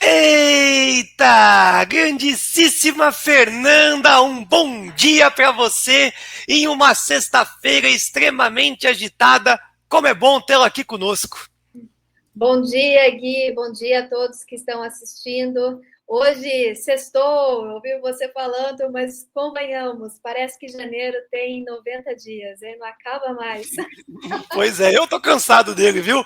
Eita! Grandíssima Fernanda, um bom dia para você em uma sexta-feira extremamente agitada. Como é bom tê-la aqui conosco. Bom dia, Gui. Bom dia a todos que estão assistindo. Hoje, sextou, ouvi você falando, mas convenhamos, parece que janeiro tem 90 dias, hein? Não acaba mais. Pois é, eu tô cansado dele, viu?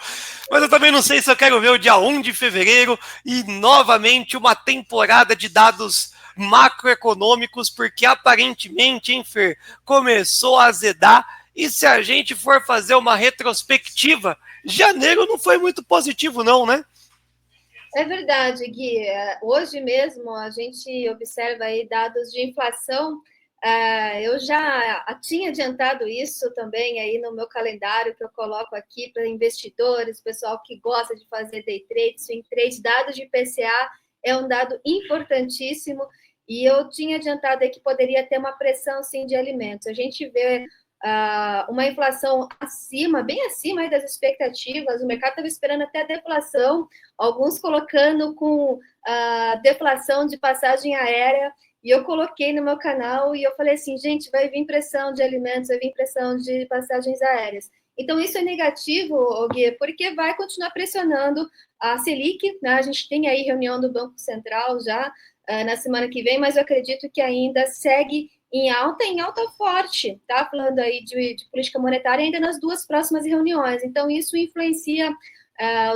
Mas eu também não sei se eu quero ver o dia 1 de fevereiro e novamente uma temporada de dados macroeconômicos, porque aparentemente, hein, Fer, começou a azedar. E se a gente for fazer uma retrospectiva, janeiro não foi muito positivo não, né? É verdade, Gui. Hoje mesmo a gente observa aí dados de inflação. Eu já tinha adiantado isso também aí no meu calendário que eu coloco aqui para investidores, pessoal que gosta de fazer day trade, swing trade. Dados de IPCA é um dado importantíssimo e eu tinha adiantado aí que poderia ter uma pressão sim de alimentos. A gente vê uma inflação acima, bem acima aí das expectativas. O mercado estava esperando até a deflação, alguns colocando com deflação de passagem aérea, e eu coloquei no meu canal e eu falei assim, gente, vai vir pressão de alimentos, vai vir pressão de passagens aéreas. Então, isso é negativo, Gui, porque vai continuar pressionando a Selic, né? A gente tem aí reunião do Banco Central já na semana que vem, mas eu acredito que ainda segue em alta forte, tá? Falando aí de política monetária ainda nas duas próximas reuniões. Então, isso influencia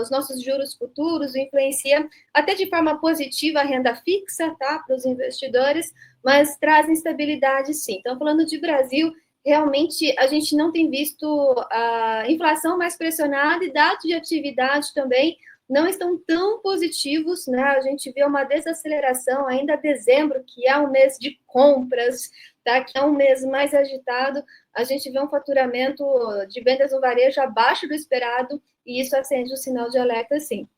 os nossos juros futuros, influencia até de forma positiva a renda fixa, tá? Para os investidores, mas traz instabilidade, sim. Então, falando de Brasil, realmente a gente não tem visto a inflação mais pressionada e dados de atividade também não estão tão positivos, né? A gente vê uma desaceleração ainda dezembro, que é um mês de compras, tá? Que é um mês mais agitado. A gente vê um faturamento de vendas no varejo abaixo do esperado e isso acende um sinal de alerta, sim.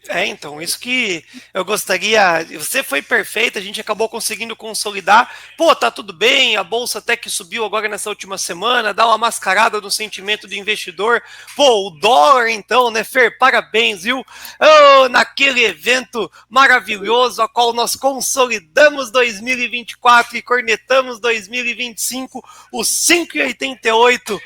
Então, isso que eu gostaria. Você foi perfeita, a gente acabou conseguindo consolidar. Pô, tá tudo bem, a bolsa até que subiu agora nessa última semana, dá uma mascarada no sentimento do investidor. Pô, o dólar, então, né, Fer? Parabéns, viu? Oh, naquele evento maravilhoso, a qual nós consolidamos 2024 e cornetamos 2025, o 5,88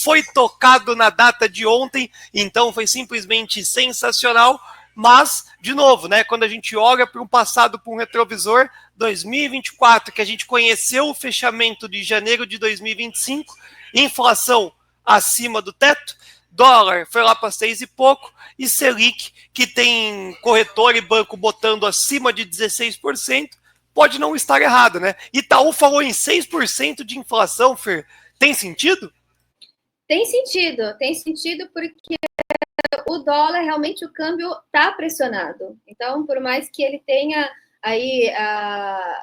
foi tocado na data de ontem, então foi simplesmente sensacional. Mas, de novo, né, quando a gente olha para um passado, para um retrovisor, 2024, que a gente conheceu o fechamento de janeiro de 2025, inflação acima do teto, dólar foi lá para 6 e pouco, e Selic, que tem corretor e banco botando acima de 16%, pode não estar errado, né? Itaú falou em 6% de inflação, Fer. Tem sentido? Tem sentido porque o dólar, realmente, o câmbio está pressionado. Então, por mais que ele tenha aí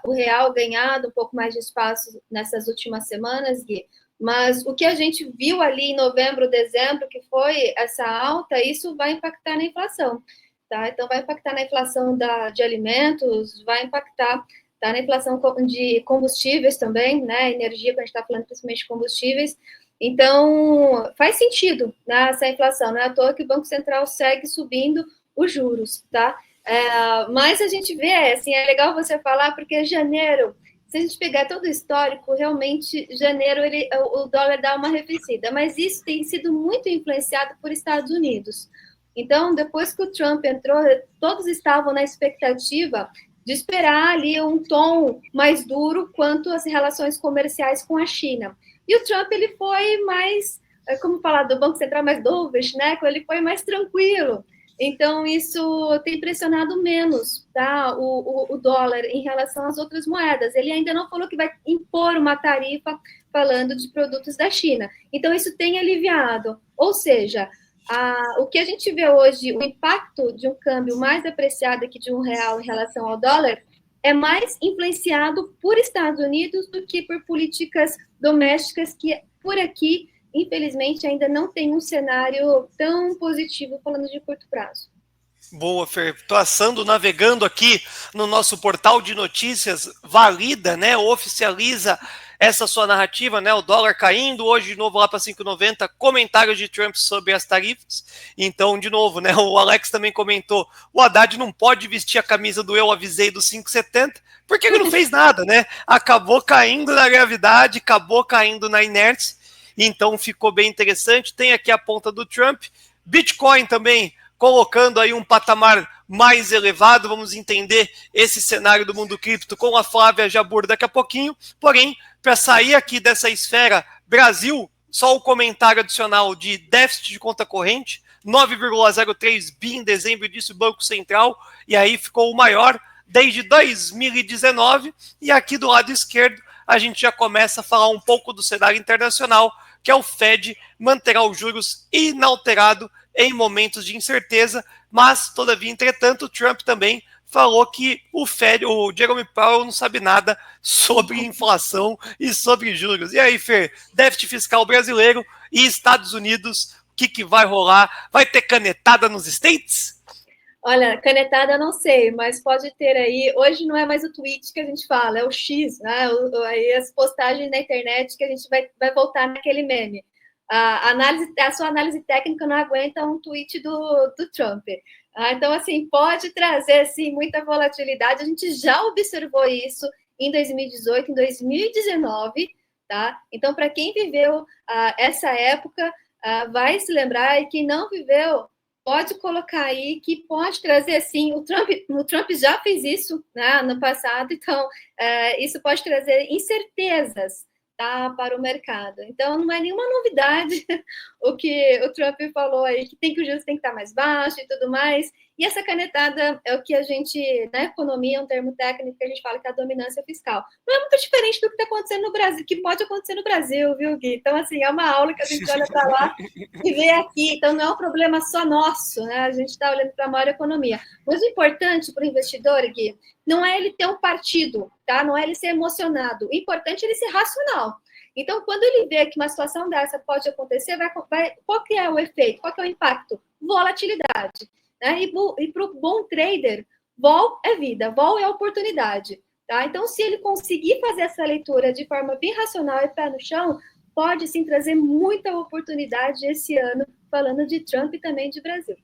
o real ganhado um pouco mais de espaço nessas últimas semanas, Gui, mas o que a gente viu ali em novembro, dezembro, que foi essa alta, isso vai impactar na inflação, tá? Então, vai impactar na inflação de alimentos, vai impactar na inflação de combustíveis também, né? Energia, que a gente está falando principalmente de combustíveis. Então, faz sentido, né, essa inflação. Não é à toa que o Banco Central segue subindo os juros, tá? Mas a gente vê, assim, é legal você falar, porque janeiro, se a gente pegar todo o histórico, realmente, janeiro, o dólar dá uma arrefecida. Mas isso tem sido muito influenciado por Estados Unidos. Então, depois que o Trump entrou, todos estavam na expectativa de esperar ali um tom mais duro quanto às relações comerciais com a China. E o Trump, ele foi mais, como falar do Banco Central, mais dovish, né? Ele foi mais tranquilo. Então, isso tem pressionado menos, tá? O dólar em relação às outras moedas. Ele ainda não falou que vai impor uma tarifa falando de produtos da China. Então, isso tem aliviado. Ou seja, o que a gente vê hoje, o impacto de um câmbio mais apreciado aqui de R$ 1 em relação ao dólar, é mais influenciado por Estados Unidos do que por políticas domésticas que, por aqui, infelizmente, ainda não tem um cenário tão positivo falando de curto prazo. Boa, Fer. Estou navegando aqui no nosso portal de notícias, valida, né, oficializa essa sua narrativa, né? O dólar caindo, hoje de novo lá para 5,90, comentários de Trump sobre as tarifas. Então, de novo, né? O Alex também comentou, o Haddad não pode vestir a camisa do eu avisei do 5,70, porque ele não fez nada, né? Acabou caindo na gravidade, acabou caindo na inércia, então ficou bem interessante. Tem aqui a ponta do Trump, Bitcoin também colocando aí um patamar mais elevado. Vamos entender esse cenário do mundo cripto com a Flávia Jabur daqui a pouquinho. Porém, para sair aqui dessa esfera Brasil, só o comentário adicional de déficit de conta corrente, 9,03 bi em dezembro, disse o Banco Central, e aí ficou o maior desde 2019. E aqui do lado esquerdo, a gente já começa a falar um pouco do cenário internacional, que é o Fed manterá os juros inalterado em momentos de incerteza, mas, todavia, entretanto, o Trump também falou que o Fed, o Jerome Powell, não sabe nada sobre inflação e sobre juros. E aí, Fer, déficit fiscal brasileiro e Estados Unidos, o que vai rolar? Vai ter canetada nos States? Olha, canetada não sei, mas pode ter aí. Hoje não é mais o tweet que a gente fala, é o X, né? Aí as postagens na internet que a gente vai voltar naquele meme. A sua análise técnica não aguenta um tweet do Trump. Então, assim, pode trazer, sim, muita volatilidade. A gente já observou isso em 2018, em 2019, tá? Então, para quem viveu essa época, vai se lembrar, e quem não viveu, pode colocar aí que pode trazer, sim, o Trump já fez isso, né, no passado, então isso pode trazer incertezas, tá, para o mercado. Então, não é nenhuma novidade o que o Trump falou aí, que o juros tem que estar mais baixo e tudo mais. E essa canetada é o que a gente, na economia, é um termo técnico que a gente fala que é a dominância fiscal. Não é muito diferente do que está acontecendo no Brasil, que pode acontecer no Brasil, viu, Gui? Então, assim, é uma aula que a gente olha para lá e vê aqui. Então, não é um problema só nosso, né? A gente está olhando para a maior economia. Mas o importante para o investidor, Gui, não é ele ter um partido, tá? Não é ele ser emocionado. O importante é ele ser racional. Então, quando ele vê que uma situação dessa pode acontecer, qual que é o efeito? Qual que é o impacto? Volatilidade. Né? E para o bom trader, vol é vida, vol é oportunidade. Tá? Então, se ele conseguir fazer essa leitura de forma bem racional e pé no chão, pode sim trazer muita oportunidade esse ano, falando de Trump e também de Brasil.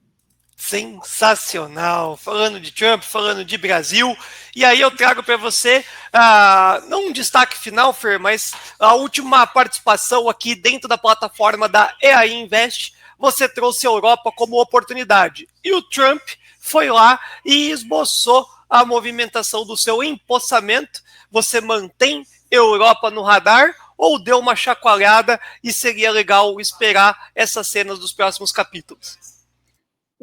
Sensacional, falando de Trump, falando de Brasil, e aí eu trago para você, não um destaque final, Fer, mas a última participação aqui dentro da plataforma da EAI Invest. Você trouxe a Europa como oportunidade, e o Trump foi lá e esboçou a movimentação do seu empossamento. Você mantém Europa no radar ou deu uma chacoalhada e seria legal esperar essas cenas dos próximos capítulos?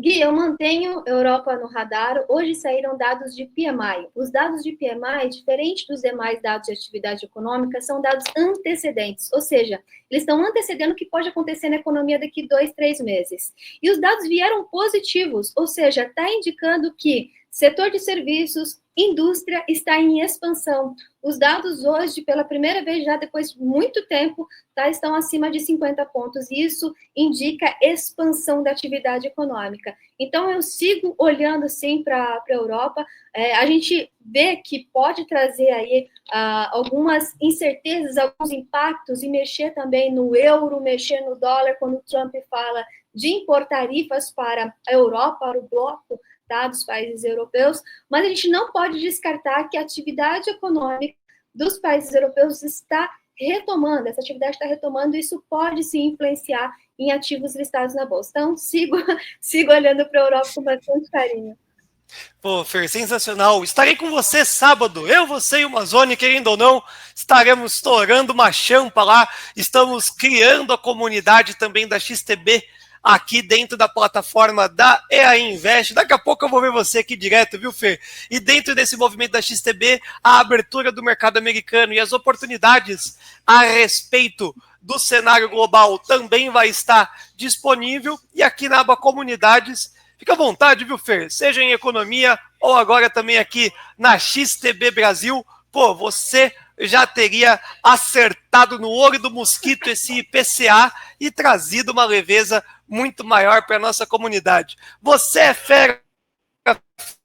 Gui, eu mantenho Europa no radar. Hoje saíram dados de PMI. Os dados de PMI, diferente dos demais dados de atividade econômica, são dados antecedentes, ou seja, eles estão antecedendo o que pode acontecer na economia daqui 2, 3 meses. E os dados vieram positivos, ou seja, está indicando que setor de serviços, indústria está em expansão. Os dados hoje, pela primeira vez já depois de muito tempo, estão acima de 50 pontos, e isso indica expansão da atividade econômica. Então, eu sigo olhando, sim, para a Europa. A gente vê que pode trazer aí algumas incertezas, alguns impactos, e mexer também no euro, mexer no dólar, quando o Trump fala de impor tarifas para a Europa, para o bloco, tá, dos países europeus, mas a gente não pode descartar que a atividade econômica dos países europeus está retomando, essa atividade está retomando, e isso pode sim influenciar em ativos listados na Bolsa. Então, sigo olhando para a Europa com bastante carinho. Pô, Fer, sensacional. Estarei com você sábado. Eu, você e o Mazone, querendo ou não, estaremos estourando uma champa lá. Estamos criando a comunidade também da XTB aqui dentro da plataforma da EAI Invest. Daqui a pouco eu vou ver você aqui direto, viu, Fer? E dentro desse movimento da XTB, a abertura do mercado americano e as oportunidades a respeito do cenário global também vai estar disponível. E aqui na aba Comunidades, fica à vontade, viu, Fer? Seja em economia ou agora também aqui na XTB Brasil, pô, você já teria acertado no olho do mosquito esse IPCA e trazido uma leveza muito maior para a nossa comunidade. Você é fera,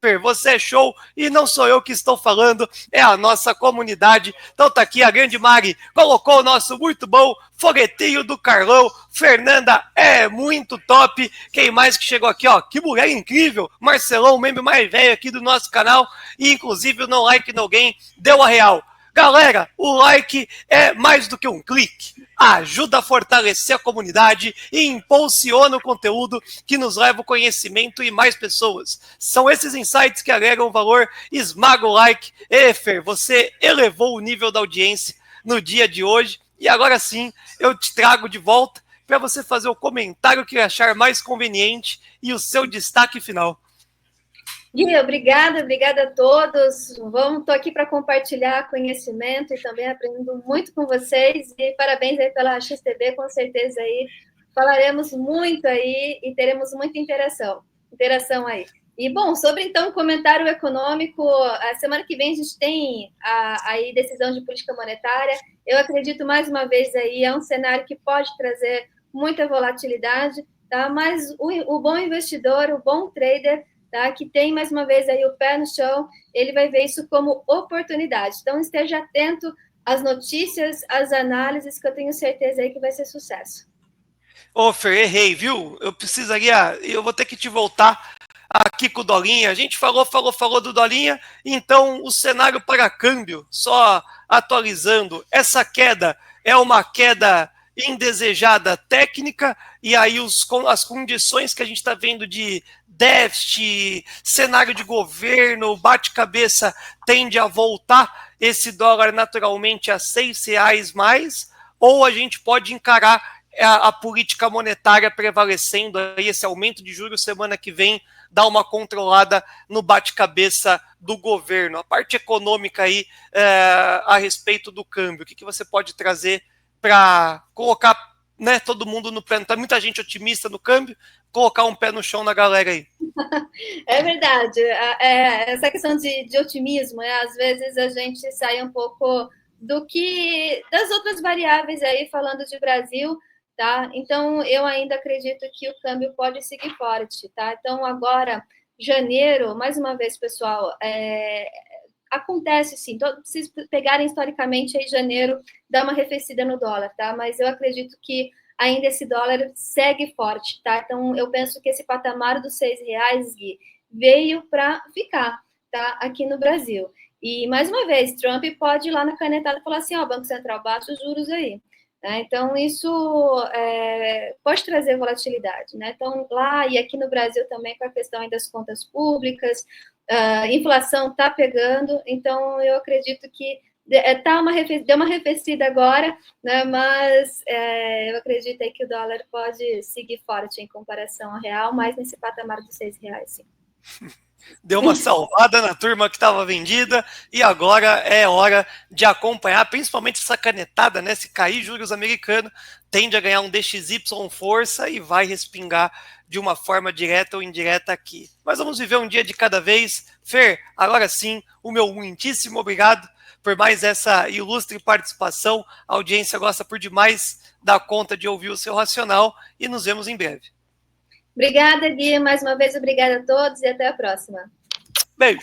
Fer, você é show e não sou eu que estou falando, é a nossa comunidade. Então tá aqui a grande Mari, colocou o nosso muito bom foguetinho do Carlão. Fernanda é muito top. Quem mais que chegou aqui, ó? Que mulher incrível. Marcelão, membro mais velho aqui do nosso canal. E inclusive o No Like No Game deu a real. Galera, o like é mais do que um clique. Ajuda a fortalecer a comunidade e impulsiona o conteúdo que nos leva ao conhecimento e mais pessoas. São esses insights que agregam valor. Esmaga o like. Fer, você elevou o nível da audiência no dia de hoje. E agora sim, eu te trago de volta para você fazer o comentário que achar mais conveniente e o seu destaque final. Gui, obrigada a todos. Estou aqui para compartilhar conhecimento e também aprendendo muito com vocês. E parabéns aí pela XTB, com certeza aí falaremos muito aí e teremos muita interação aí. E, bom, sobre, então, o comentário econômico, a semana que vem a gente tem aí decisão de política monetária. Eu acredito, mais uma vez, aí é um cenário que pode trazer muita volatilidade, tá? Mas o bom investidor, o bom trader, tá, que tem, mais uma vez, aí o pé no chão, ele vai ver isso como oportunidade. Então, esteja atento às notícias, às análises, que eu tenho certeza aí que vai ser sucesso. Fer, errei, viu? Eu vou ter que te voltar aqui com o Dolinha. A gente falou do Dolinha, então o cenário para câmbio, só atualizando, essa queda é uma queda indesejada técnica, e aí as condições que a gente está vendo de déficit, cenário de governo, bate-cabeça, tende a voltar esse dólar naturalmente a R$6 mais, ou a gente pode encarar a política monetária prevalecendo, aí esse aumento de juros semana que vem dá uma controlada no bate-cabeça do governo. A parte econômica aí a respeito do câmbio, o que você pode trazer para colocar, né, todo mundo no pé? Tá muita gente otimista no câmbio, colocar um pé no chão na galera aí. É verdade. Essa questão de otimismo, às vezes a gente sai um pouco das outras variáveis aí, falando de Brasil, tá? Então, eu ainda acredito que o câmbio pode seguir forte, tá? Então, agora, janeiro, mais uma vez, pessoal, acontece sim, se vocês pegarem historicamente aí, janeiro dá uma arrefecida no dólar, tá? Mas eu acredito que ainda esse dólar segue forte, tá? Então, eu penso que esse patamar dos R$6, Gui, veio para ficar, tá? Aqui no Brasil. E, mais uma vez, Trump pode ir lá na canetada e falar assim, ó, Banco Central, baixa os juros aí. Então, isso pode trazer volatilidade, né? Então, lá e aqui no Brasil também, com a questão das contas públicas, inflação está pegando, então eu acredito que deu uma arrefecida agora, né? Mas eu acredito aí que o dólar pode seguir forte em comparação ao real, mas nesse patamar dos R$6, sim. Deu uma salvada na turma que estava vendida e agora é hora de acompanhar, principalmente essa canetada, né? Se cair juros americanos, tende a ganhar um DXY força e vai respingar de uma forma direta ou indireta aqui. Mas vamos viver um dia de cada vez. Fer, agora sim, o meu muitíssimo obrigado por mais essa ilustre participação. A audiência gosta por demais dar conta de ouvir o seu racional e nos vemos em breve. Obrigada, Gui. Mais uma vez, obrigada a todos e até a próxima. Beijo.